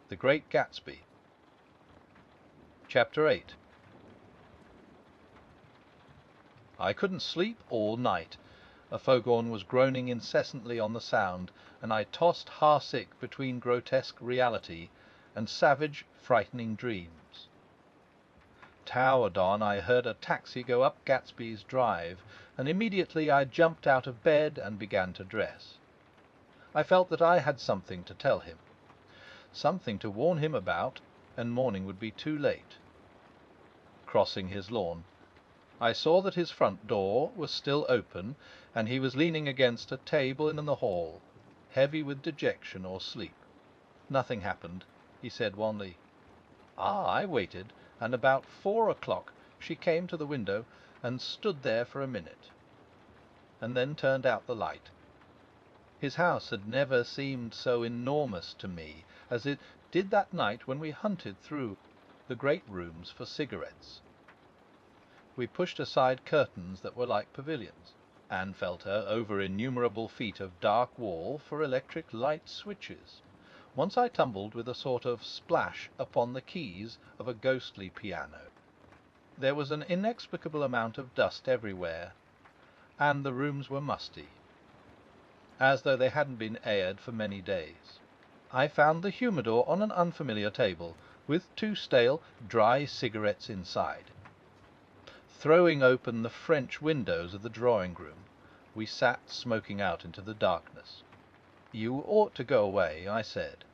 The Great Gatsby. Chapter 8. I couldn't sleep all night. A foghorn was groaning incessantly on the sound, and I tossed heart-sick between grotesque reality and savage, frightening dreams. Towered on, I heard a taxi go up Gatsby's drive, and immediately I jumped out of bed and began to dress. I felt that I had something to tell him, something to warn him about, and morning would be too late. Crossing his lawn, I saw that his front door was still open, and he was leaning against a table in the hall, heavy with dejection or sleep. Nothing happened. He said wanly, I waited, and about 4 o'clock she came to the window and stood there for a minute, and then turned out the light. His house had never seemed so enormous to me as it did that night when we hunted through the great rooms for cigarettes. We pushed aside curtains that were like pavilions, and felt her over innumerable feet of dark wall for electric light switches. Once I tumbled with a sort of splash upon the keys of a ghostly piano. There was an inexplicable amount of dust everywhere, and the rooms were musty, as though they hadn't been aired for many days. I found the humidor on an unfamiliar table, with 2 stale, dry cigarettes inside. Throwing open the French windows of the drawing-room, we sat smoking out into the darkness. You ought to go away, I said.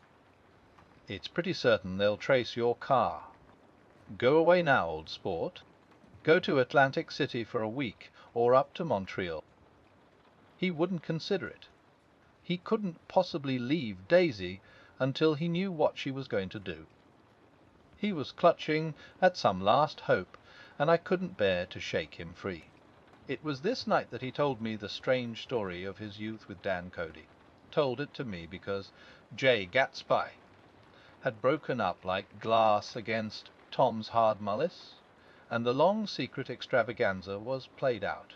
It's pretty certain they'll trace your car. Go away now, old sport. Go to Atlantic City for a week, or up to Montreal. He wouldn't consider it. He couldn't possibly leave Daisy until he knew what she was going to do. He was clutching at some last hope, and I couldn't bear to shake him free. It was this night that he told me the strange story of his youth with Dan Cody. Told it to me because Jay Gatsby had broken up like glass against Tom's hard mullis, and the long secret extravaganza was played out.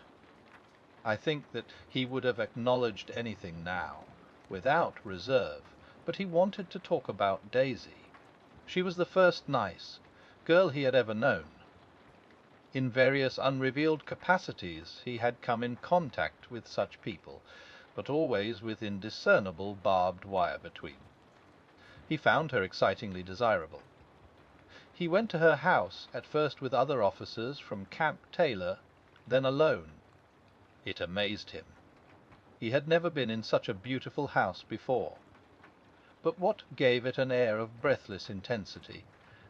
I think that he would have acknowledged anything now, without reserve, but he wanted to talk about Daisy. She was the first nice girl he had ever known. In various unrevealed capacities he had come in contact with such people, but always with indiscernible barbed wire between. He found her excitingly desirable. He went to her house, at first with other officers from Camp Taylor, then alone. It amazed him. He had never been in such a beautiful house before. But what gave it an air of breathless intensity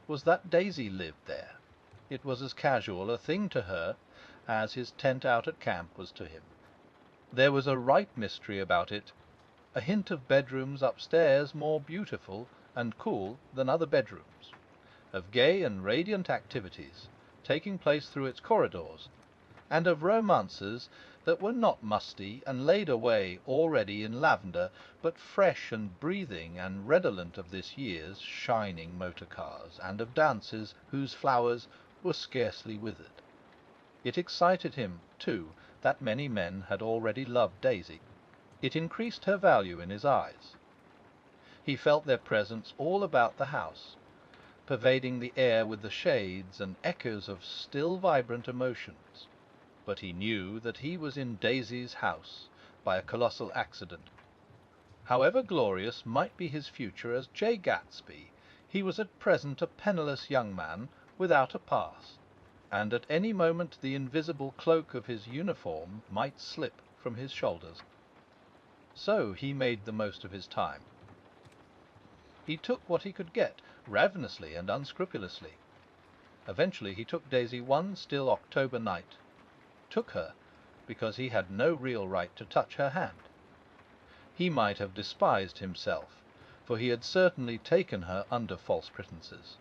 was that Daisy lived there. It was as casual a thing to her as his tent out at camp was to him. There was a right mystery about it, a hint of bedrooms upstairs more beautiful and cool than other bedrooms, of gay and radiant activities taking place through its corridors, and of romances that were not musty and laid away already in lavender, but fresh and breathing and redolent of this year's shining motor cars, and of dances whose flowers were scarcely withered. It excited him, too, that many men had already loved Daisy. It increased her value in his eyes. He felt their presence all about the house, pervading the air with the shades and echoes of still vibrant emotions. But he knew that he was in Daisy's house by a colossal accident. However glorious might be his future as Jay Gatsby, he was at present a penniless young man without a past, and at any moment the invisible cloak of his uniform might slip from his shoulders. So he made the most of his time. He took what he could get, ravenously and unscrupulously. Eventually he took Daisy one still October night. Took her because he had no real right to touch her hand. He might have despised himself, for he had certainly taken her under false pretenses.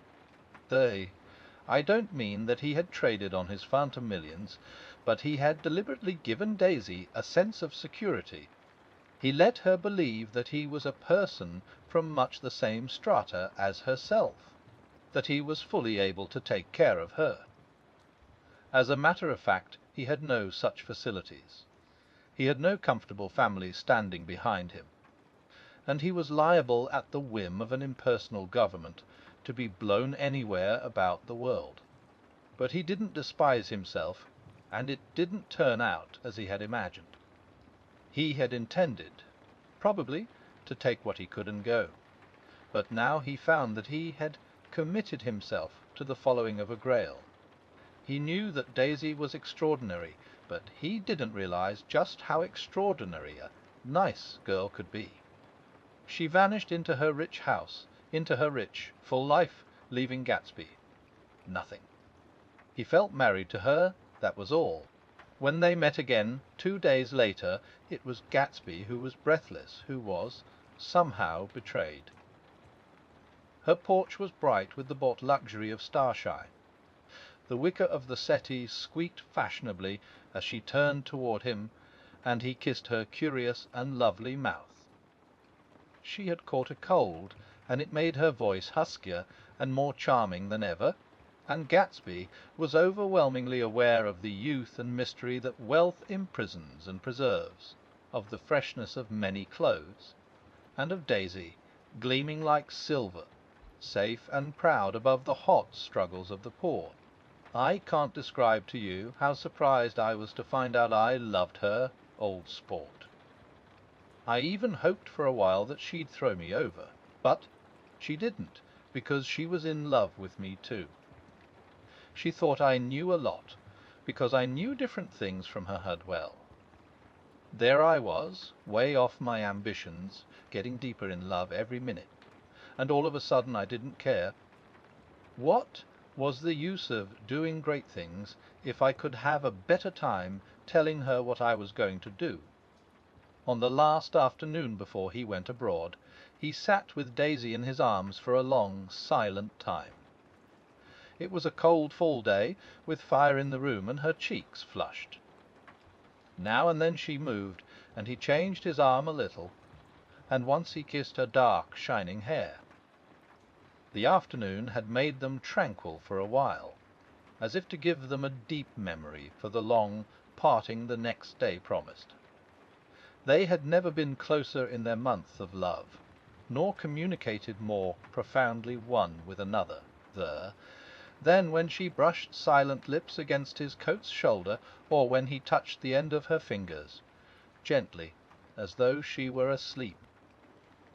I don't mean that he had traded on his phantom millions, but he had deliberately given Daisy a sense of security. He let her believe that he was a person from much the same strata as herself, that he was fully able to take care of her. As a matter of fact, he had no such facilities. He had no comfortable family standing behind him. and he was liable at the whim of an impersonal government to be blown anywhere about the world. But he didn't despise himself, and it didn't turn out as he had imagined. He had intended, probably, to take what he could and go. But now he found that he had committed himself to the following of a Grail. He knew that Daisy was extraordinary, but he didn't realize just how extraordinary a nice girl could be. She vanished into her rich house, into her rich, full life, leaving Gatsby. Nothing. He felt married to her, that was all. When they met again 2 days later, it was Gatsby who was breathless, who was, somehow, betrayed. Her porch was bright with the bought luxury of starshine. The wicker of the settee squeaked fashionably as she turned toward him, and he kissed her curious and lovely mouth. She had caught a cold, and it made her voice huskier and more charming than ever, and Gatsby was overwhelmingly aware of the youth and mystery that wealth imprisons and preserves, of the freshness of many clothes, and of Daisy, gleaming like silver, safe and proud above the hot struggles of the poor. I can't describe to you how surprised I was to find out I loved her, old sport. I even hoped for a while that she'd throw me over, but she didn't, because she was in love with me too. She thought I knew a lot, because I knew different things from her HUD well. There I was, way off my ambitions, getting deeper in love every minute, and all of a sudden I didn't care. What was the use of doing great things if I could have a better time telling her what I was going to do? On the last afternoon before he went abroad, he sat with Daisy in his arms for a long, silent time. It was a cold fall day, with fire in the room, and her cheeks flushed. Now and then she moved, and he changed his arm a little, and once he kissed her dark, shining hair. The afternoon had made them tranquil for a while, as if to give them a deep memory for the long parting the next day promised. They had never been closer in their month of love, nor communicated more profoundly one with another there than when she brushed silent lips against his coat's shoulder, or when he touched the end of her fingers, gently, as though she were asleep.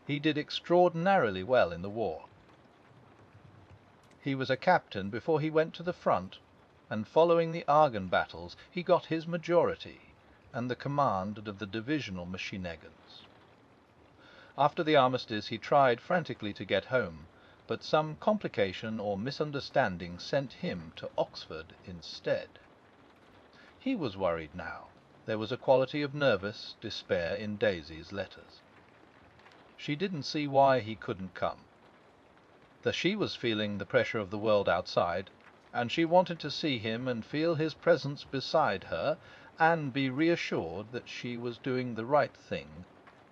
He did extraordinarily well in the war. He was a captain before he went to the front, and following the Argonne battles he got his majority and the command of the divisional machine-guns. After the armistice he tried frantically to get home, but some complication or misunderstanding sent him to Oxford instead. He was worried now. There was a quality of nervous despair in Daisy's letters. She didn't see why he couldn't come. That she was feeling the pressure of the world outside, and she wanted to see him and feel his presence beside her, and be reassured that she was doing the right thing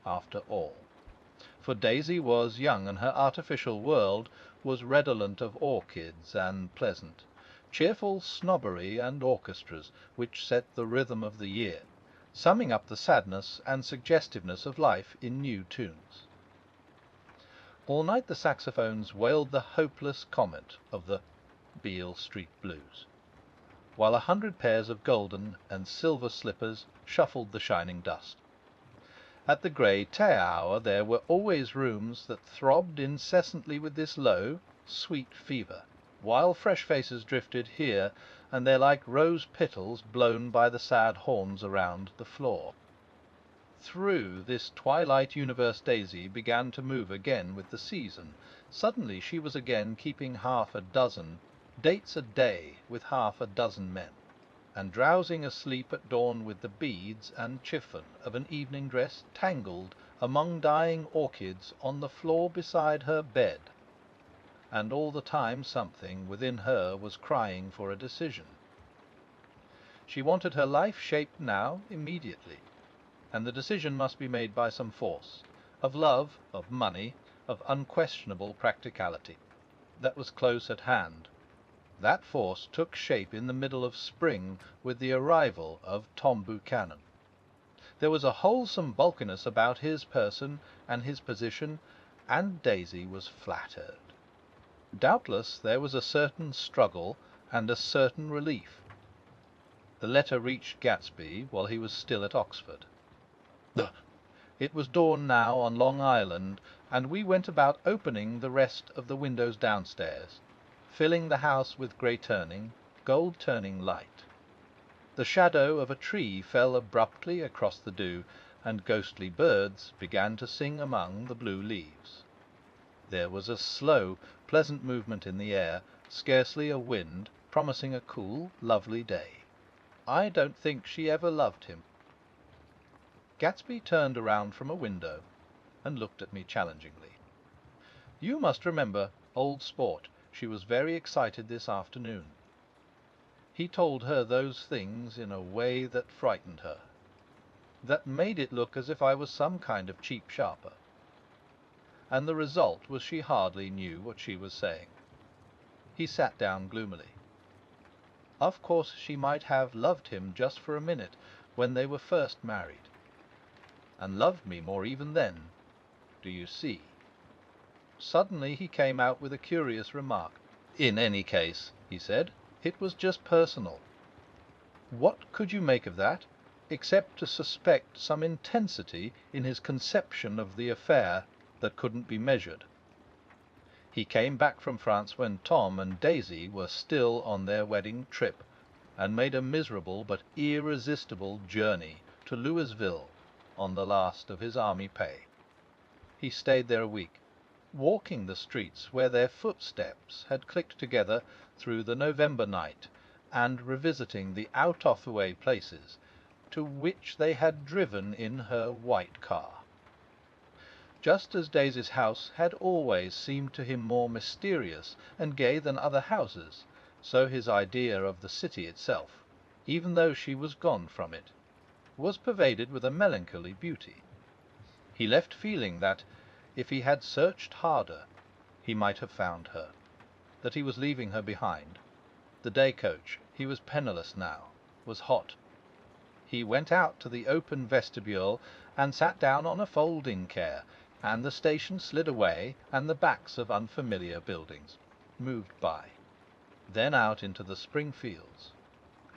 after all. For Daisy was young, and her artificial world was redolent of orchids and pleasant, cheerful snobbery and orchestras which set the rhythm of the year, summing up the sadness and suggestiveness of life in new tunes. All night the saxophones wailed the hopeless comment of the Beale Street Blues, while 100 pairs of golden and silver slippers shuffled the shining dust. At the grey tea hour there were always rooms that throbbed incessantly with this low, sweet fever, while fresh faces drifted here and there like rose petals blown by the sad horns around the floor. Through this twilight universe Daisy began to move again with the season. Suddenly she was again keeping half a dozen dates a day with half a dozen men, and drowsing asleep at dawn with the beads and chiffon of an evening dress tangled among dying orchids on the floor beside her bed. And all the time something within her was crying for a decision. She wanted her life shaped now, immediately, and the decision must be made by some force, of love, of money, of unquestionable practicality, that was close at hand. That force took shape in the middle of spring with the arrival of Tom Buchanan. There was a wholesome bulkiness about his person and his position, and Daisy was flattered. Doubtless there was a certain struggle and a certain relief. The letter reached Gatsby while he was still at Oxford. It was dawn now on Long Island, and we went about opening the rest of the windows downstairs, filling the house with gold-turning light. The shadow of a tree fell abruptly across the dew, and ghostly birds began to sing among the blue leaves. There was a slow, pleasant movement in the air, scarcely a wind, promising a cool, lovely day. I don't think she ever loved him. Gatsby turned around from a window and looked at me challengingly. You must remember, old sport, she was very excited this afternoon. He told her those things in a way that frightened her, that made it look as if I was some kind of cheap sharper. And the result was she hardly knew what she was saying. He sat down gloomily. Of course she might have loved him just for a minute when they were first married, and loved me more even then, do you see? Suddenly he came out with a curious remark. In any case, he said, it was just personal. What could you make of that, except to suspect some intensity in his conception of the affair that couldn't be measured? He came back from France when Tom and Daisy were still on their wedding trip, and made a miserable but irresistible journey to Louisville on the last of his army pay. He stayed there a week, walking the streets where their footsteps had clicked together through the November night, and revisiting the out-of-the-way places to which they had driven in her white car. Just as Daisy's house had always seemed to him more mysterious and gay than other houses, so his idea of the city itself, even though she was gone from it, was pervaded with a melancholy beauty. He left feeling that, if he had searched harder, he might have found her, that he was leaving her behind. The day-coach, he was penniless now, was hot. He went out to the open vestibule and sat down on a folding chair, and the station slid away, and the backs of unfamiliar buildings moved by. Then out into the spring fields,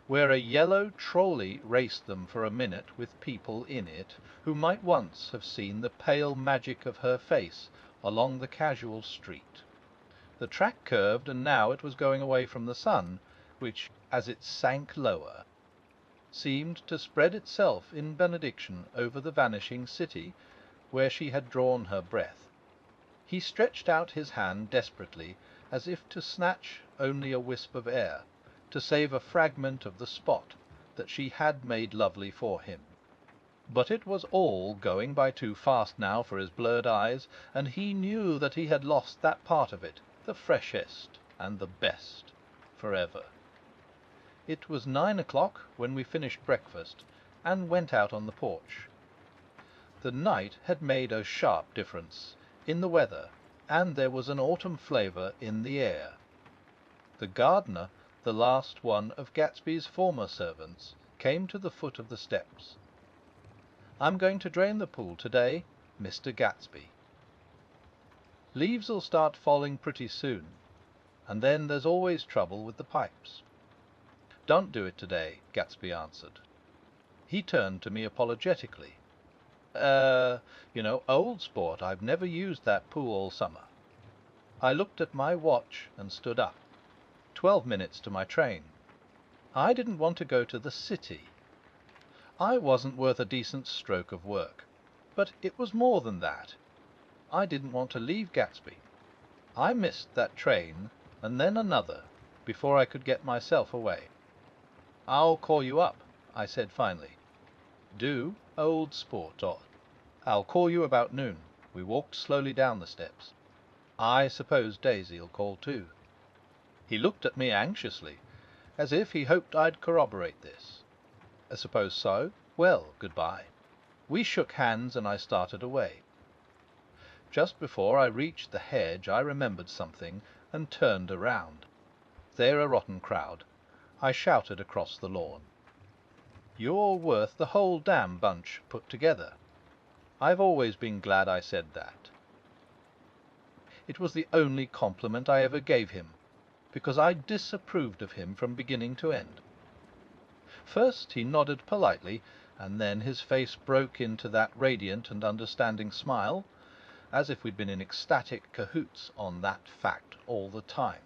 where a yellow trolley raced them for a minute with people in it who might once have seen the pale magic of her face along the casual street. The track curved, and now it was going away from the sun, which, as it sank lower, seemed to spread itself in benediction over the vanishing city, where she had drawn her breath. He stretched out his hand desperately, as if to snatch only a wisp of air, to save a fragment of the spot that she had made lovely for him. But it was all going by too fast now for his blurred eyes, and he knew that he had lost that part of it, the freshest and the best, forever. It was 9 o'clock when we finished breakfast and went out on the porch. The night had made a sharp difference in the weather, and there was an autumn flavour in the air. The gardener, the last one of Gatsby's former servants, came to the foot of the steps. "I'm going to drain the pool today, Mr. Gatsby. Leaves'll start falling pretty soon, and then there's always trouble with the pipes." "Don't do it today," Gatsby answered. He turned to me apologetically. Old sport, I've never used that pool all summer." I looked at my watch and stood up. 12 minutes to my train. I didn't want to go to the city. I wasn't worth a decent stroke of work. But it was more than that. I didn't want to leave Gatsby. I missed that train, and then another, before I could get myself away. "I'll call you up," I said finally. "Do, old sport, Todd. I'll call you about noon." We walked slowly down the steps. "I suppose Daisy'll call too." He looked at me anxiously, as if he hoped I'd corroborate this. "I suppose so. Well, good-bye." We shook hands, and I started away. Just before I reached the hedge I remembered something, and turned around. They're a rotten crowd. I shouted across the lawn. You're worth the whole damn bunch put together. I've always been glad I said that. It was the only compliment I ever gave him, because I disapproved of him from beginning to end. First he nodded politely, and then his face broke into that radiant and understanding smile, as if we'd been in ecstatic cahoots on that fact all the time.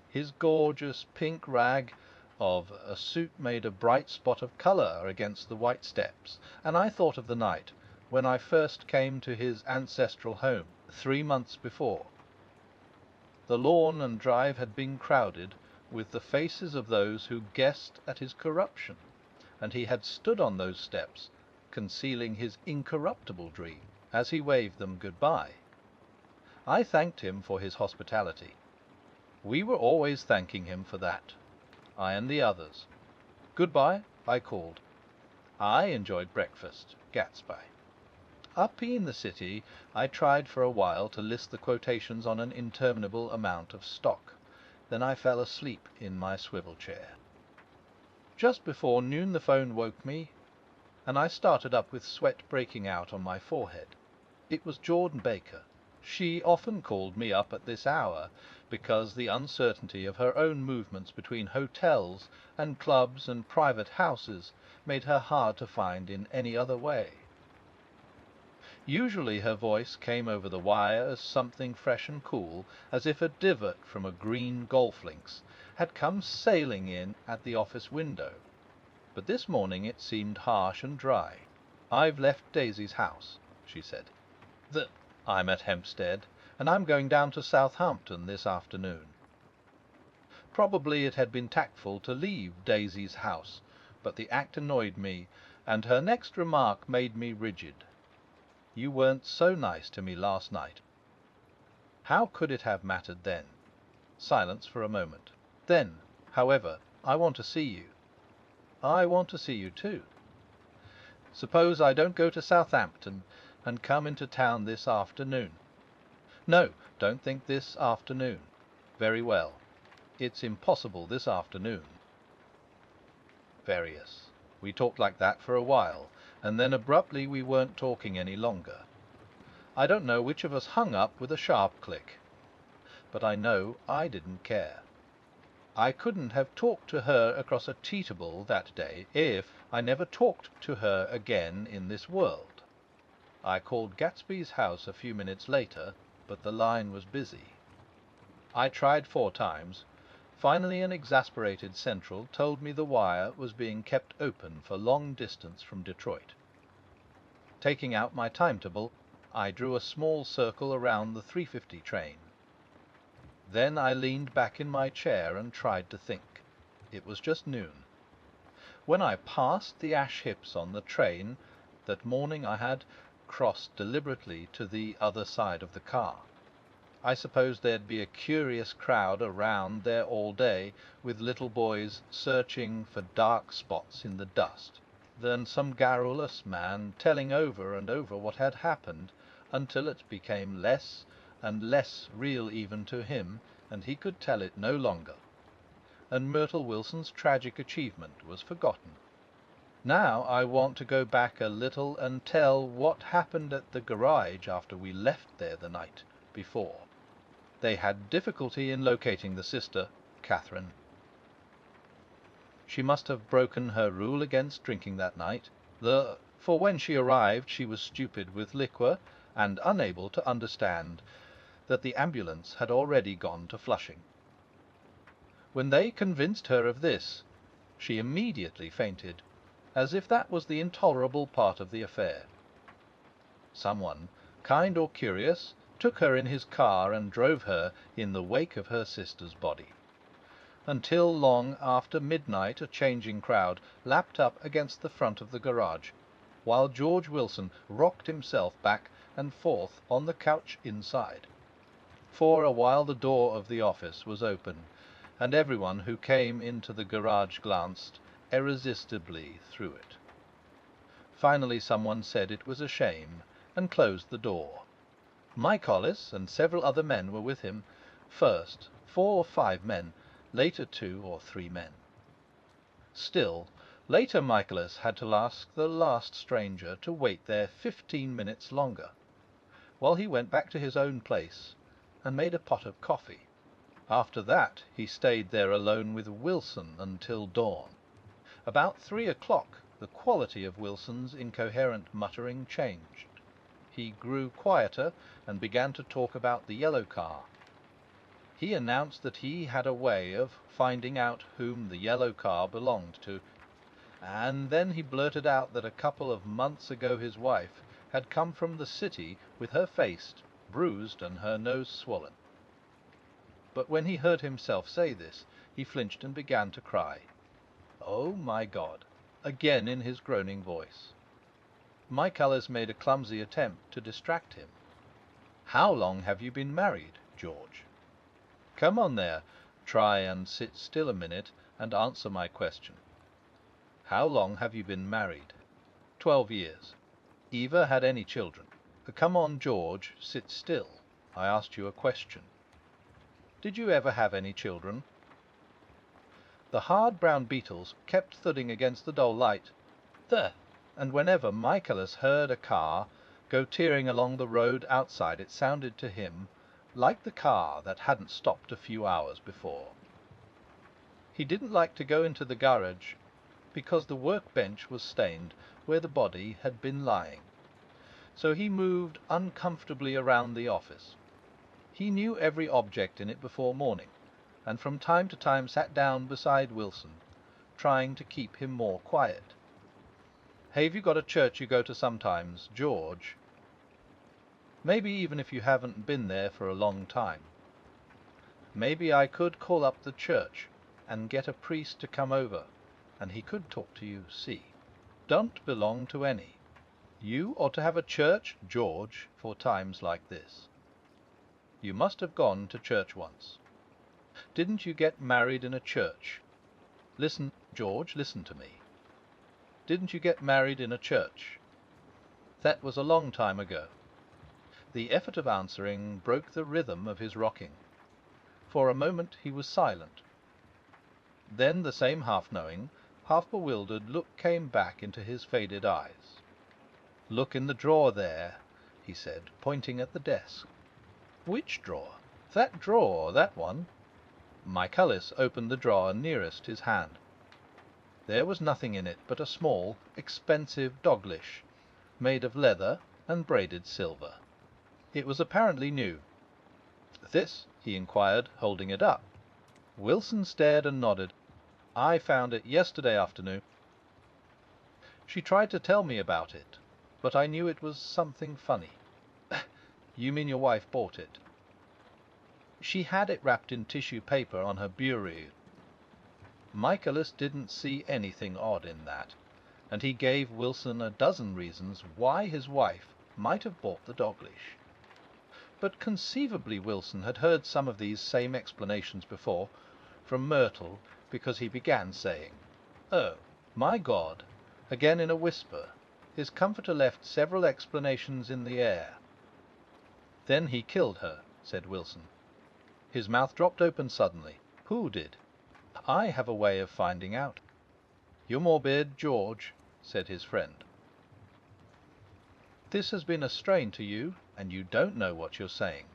His gorgeous pink rag of a suit made a bright spot of colour against the white steps, and I thought of the night when I first came to his ancestral home 3 months before. The lawn and drive had been crowded with the faces of those who guessed at his corruption, and he had stood on those steps, concealing his incorruptible dream, as he waved them good-bye. I thanked him for his hospitality. We were always thanking him for that, I and the others. Goodbye, I called. I enjoyed breakfast, Gatsby. Up in the city, I tried for a while to list the quotations on an interminable amount of stock. Then I fell asleep in my swivel chair. Just before noon the phone woke me, and I started up with sweat breaking out on my forehead. It was Jordan Baker. She often called me up at this hour, because the uncertainty of her own movements between hotels and clubs and private houses made her hard to find in any other way. Usually her voice came over the wire as something fresh and cool, as if a divot from a green golf links had come sailing in at the office window. But this morning it seemed harsh and dry. "I've left Daisy's house," she said. "I'm at Hempstead, and I'm going down to Southampton this afternoon." Probably it had been tactful to leave Daisy's house, but the act annoyed me, and her next remark made me rigid. "You weren't so nice to me last night." How could it have mattered then? Silence for a moment. Then, however, "I want to see you." "I want to see you too." "Suppose I don't go to Southampton and come into town this afternoon?" "No, don't think this afternoon." "Very well. It's impossible this afternoon." Various. We talked like that for a while, and then abruptly we weren't talking any longer. I don't know which of us hung up with a sharp click, but I know I didn't care. I couldn't have talked to her across a teetable that day if I never talked to her again in this world. I called Gatsby's house a few minutes later, but the line was busy. I tried 4 times. Finally an exasperated central told me the wire was being kept open for long distance from Detroit. Taking out my timetable, I drew a small circle around the 3:50 train. Then I leaned back in my chair and tried to think. It was just noon. When I passed the ash hips on the train that morning I had crossed deliberately to the other side of the car. I supposed there'd be a curious crowd around there all day, with little boys searching for dark spots in the dust, then some garrulous man telling over and over what had happened, until it became less and less real even to him, and he could tell it no longer, and Myrtle Wilson's tragic achievement was forgotten. Now I want to go back a little and tell what happened at the garage after we left there the night before. They had difficulty in locating the sister, Catherine. She must have broken her rule against drinking that night, for when she arrived she was stupid with liquor and unable to understand that the ambulance had already gone to Flushing. When they convinced her of this, she immediately fainted, as if that was the intolerable part of the affair. Someone, kind or curious, took her in his car and drove her in the wake of her sister's body. Until long after midnight a changing crowd lapped up against the front of the garage, while George Wilson rocked himself back and forth on the couch inside. For a while the door of the office was open, and everyone who came into the garage glanced irresistibly through it. Finally someone said it was a shame, and closed the door. Mike Hollis and several other men were with him. First 4 or 5 men, later 2 or 3 men. Still, Later Michaelis had to ask the last stranger to wait there 15 minutes longer, while he went back to his own place and made a pot of coffee. After that he stayed there alone with Wilson until dawn. About 3 o'clock the quality of Wilson's incoherent muttering changed. He grew quieter and began to talk about the yellow car. He announced that he had a way of finding out whom the yellow car belonged to, and then he blurted out that a couple of months ago his wife had come from the city with her face bruised and her nose swollen. But when he heard himself say this, he flinched and began to cry. "Oh, my God!" again in his groaning voice. Michaelis made a clumsy attempt to distract him. "How long have you been married, George? Come on there, try and sit still a minute and answer my question. How long have you been married?" 12 years. Eva had any children? Come on, George, sit still. I asked you a question. Did you ever have any children? The hard brown beetles kept thudding against the dull light. There! And whenever Michaelis heard a car go tearing along the road outside, it sounded to him like the car that hadn't stopped a few hours before. He didn't like to go into the garage because the workbench was stained where the body had been lying. So he moved uncomfortably around the office. He knew every object in it before morning, and from time to time sat down beside Wilson, trying to keep him more quiet. "Have you got a church you go to sometimes, George? Maybe even if you haven't been there for a long time. Maybe I could call up the church and get a priest to come over, and he could talk to you, see. Don't belong to any. You ought to have a church, George, for times like this. You must have gone to church once. Didn't you get married in a church? Listen, George, listen to me. Didn't you get married in a church? That was a long time ago." The effort of answering broke the rhythm of his rocking. For a moment he was silent. Then the same half-knowing, half-bewildered look came back into his faded eyes. "Look in the drawer there," he said, pointing at the desk. "Which drawer?" "That drawer, that one." Michaelis opened the drawer nearest his hand. There was nothing in it but a small, expensive doglish, made of leather and braided silver. It was apparently new. "This?" he inquired, holding it up. Wilson stared and nodded. "I found it yesterday afternoon. She tried to tell me about it, but I knew it was something funny." "You mean your wife bought it?" "She had it wrapped in tissue paper on her bureau." Michaelis didn't see anything odd in that, and he gave Wilson a dozen reasons why his wife might have bought the doglish. But conceivably Wilson had heard some of these same explanations before, from Myrtle, because he began saying, "Oh, my God," again in a whisper. His comforter left several explanations in the air. "Then he killed her," said Wilson. His mouth dropped open suddenly. "Who did?" "I have a way of finding out." "You're morbid, George," said his friend. "This has been a strain to you, and you don't know what you're saying.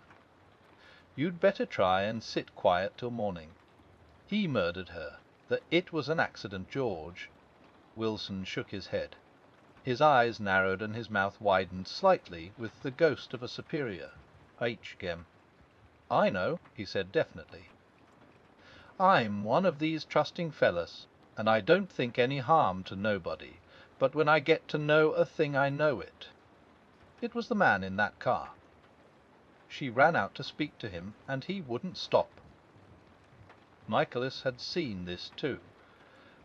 You'd better try and sit quiet till morning. He murdered her. That it was an accident, George." Wilson shook his head. His eyes narrowed and his mouth widened slightly with the ghost of a superior. "Gem. I know," he said definitely. "I'm one of these trusting fellas, and I don't think any harm to nobody, but when I get to know a thing I know it. It was the man in that car. She ran out to speak to him, and he wouldn't stop." Michaelis had seen this too,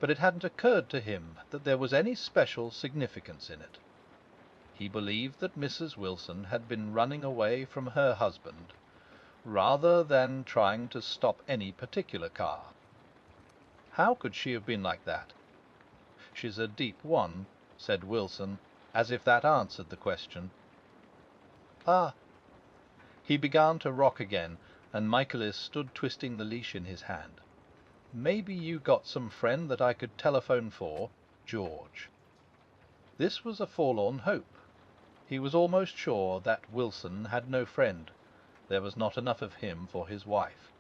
but it hadn't occurred to him that there was any special significance in it. He believed that Mrs. Wilson had been running away from her husband, rather than trying to stop any particular car. How could she have been like that? "She's a deep one," said Wilson, as if that answered the question. "Ah." He began to rock again, and Michaelis stood twisting the leash in his hand. "Maybe you got some friend that I could telephone for?" George. This was a forlorn hope. He was almost sure that Wilson had no friend. There was not enough of him for his wife.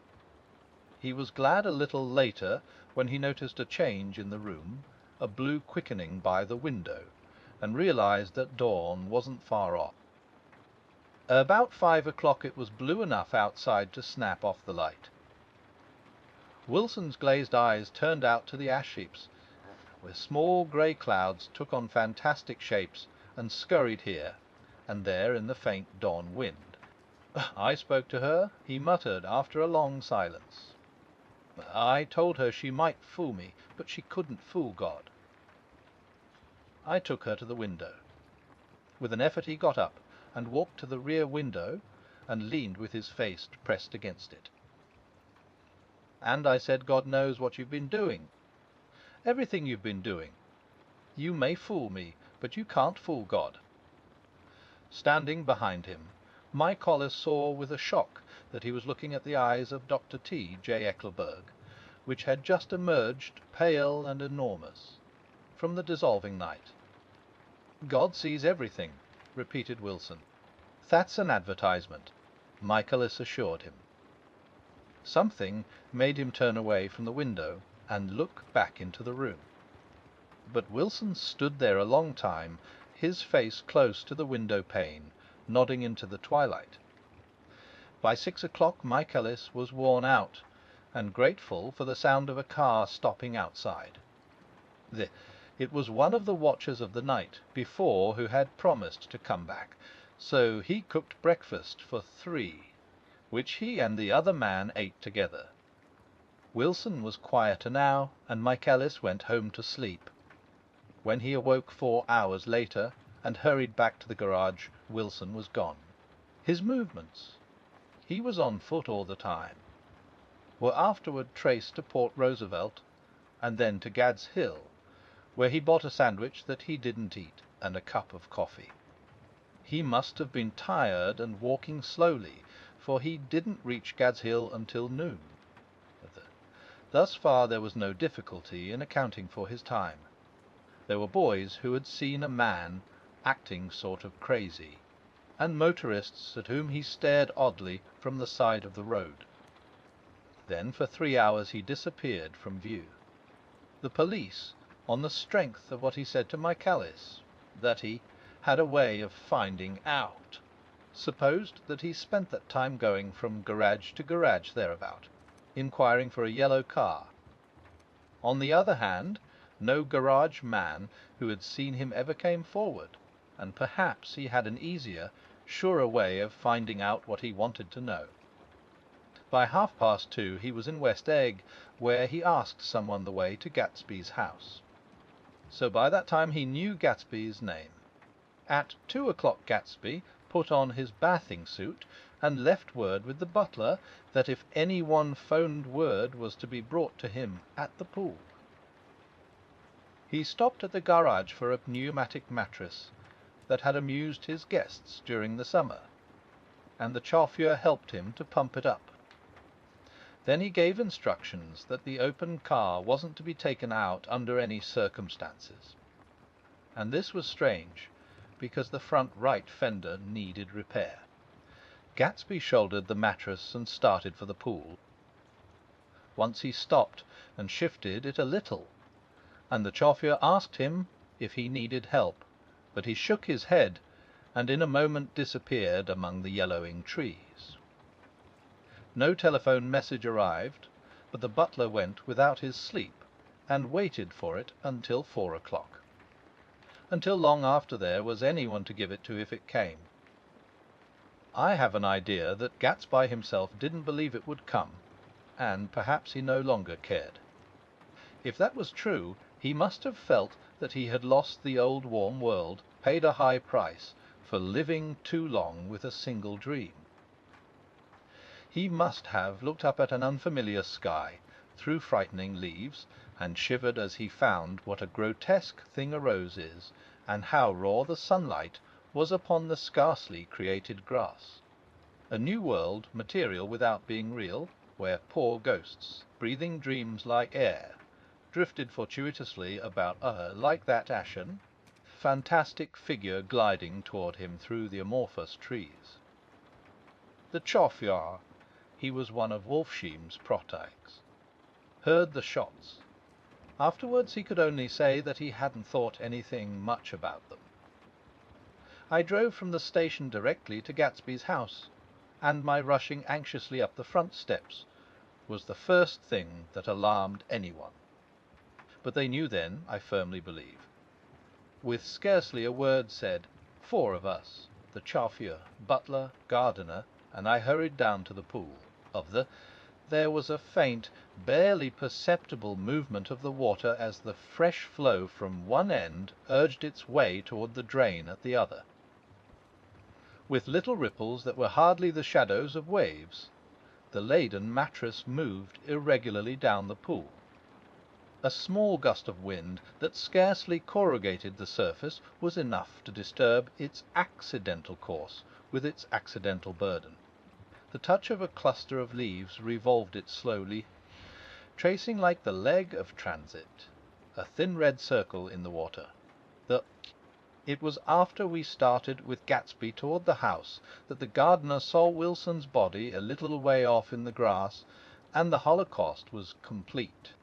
He was glad a little later when he noticed a change in the room, a blue quickening by the window, and realized that dawn wasn't far off. About 5 o'clock it was blue enough outside to snap off the light. Wilson's glazed eyes turned out to the ash heaps, where small grey clouds took on fantastic shapes and scurried here and there in the faint dawn wind. "I spoke to her," he muttered after a long silence. "I told her she might fool me, but she couldn't fool God." I took her to the window. With an effort he got up and walked to the rear window and leaned with his face pressed against it. "And I said, God knows what you've been doing. Everything you've been doing. You may fool me, but you can't fool God." Standing behind him, my Collis saw with a shock that he was looking at the eyes of Dr. T. J. Eckleburg, which had just emerged, pale and enormous, from the dissolving night. "God sees everything," repeated Wilson. "That's an advertisement," Michaelis assured him. Something made him turn away from the window and look back into the room. But Wilson stood there a long time, his face close to the window pane, nodding into the twilight. By 6 o'clock Michaelis was worn out, and grateful for the sound of a car stopping outside. It was one of the watchers of the night before who had promised to come back, so he cooked breakfast for 3, which he and the other man ate together. Wilson was quieter now, and Michaelis went home to sleep. When he awoke 4 hours later and hurried back to the garage, Wilson was gone. His movements, he was on foot all the time, were afterward traced to Port Roosevelt and then to Gad's Hill, where he bought a sandwich that he didn't eat and a cup of coffee. He must have been tired and walking slowly, for he didn't reach Gad's Hill until noon. Thus far there was no difficulty in accounting for his time. There were boys who had seen a man acting sort of crazy, and motorists at whom he stared oddly from the side of the road. Then for 3 hours he disappeared from view. The police, on the strength of what he said to Michaelis, that he had a way of finding out, supposed that he spent that time going from garage to garage thereabout, inquiring for a yellow car. On the other hand, no garage man who had seen him ever came forward, and perhaps he had an easier, surer way of finding out what he wanted to know. By 2:30 he was in West Egg, where he asked someone the way to Gatsby's house. So by that time he knew Gatsby's name. At 2 o'clock Gatsby put on his bathing suit and left word with the butler that if any one phoned word was to be brought to him at the pool. He stopped at the garage for a pneumatic mattress that had amused his guests during the summer, and the chauffeur helped him to pump it up. Then he gave instructions that the open car wasn't to be taken out under any circumstances. And this was strange, because the front right fender needed repair. Gatsby shouldered the mattress and started for the pool. Once he stopped and shifted it a little, and the chauffeur asked him if he needed help, but he shook his head and in a moment disappeared among the yellowing trees. No telephone message arrived, but the butler went without his sleep and waited for it until 4 o'clock. Until long after there was anyone to give it to if it came. I have an idea that Gatsby himself didn't believe it would come, and perhaps he no longer cared. If that was true, he must have felt that he had lost the old warm world, paid a high price for living too long with a single dream. He must have looked up at an unfamiliar sky, through frightening leaves, and shivered as he found what a grotesque thing a rose is, and how raw the sunlight was upon the scarcely created grass. A new world, material without being real, where poor ghosts, breathing dreams like air, drifted fortuitously about like that ashen, fantastic figure gliding toward him through the amorphous trees. The Chauffeur, he was one of Wolfsheim's protyches, heard the shots. Afterwards he could only say that he hadn't thought anything much about them. I drove from the station directly to Gatsby's house, and my rushing anxiously up the front steps was the first thing that alarmed anyone. But they knew then, I firmly believe. With scarcely a word said, 4 of us, the chauffeur, butler, gardener, and I hurried down to the pool. There was a faint, barely perceptible movement of the water as the fresh flow from one end urged its way toward the drain at the other. With little ripples that were hardly the shadows of waves, the laden mattress moved irregularly down the pool. A small gust of wind that scarcely corrugated the surface was enough to disturb its accidental course with its accidental burden. The touch of a cluster of leaves revolved it slowly, tracing like the leg of transit a thin red circle in the water. It was after we started with Gatsby toward the house that the gardener saw Wilson's body a little way off in the grass, and the holocaust was complete.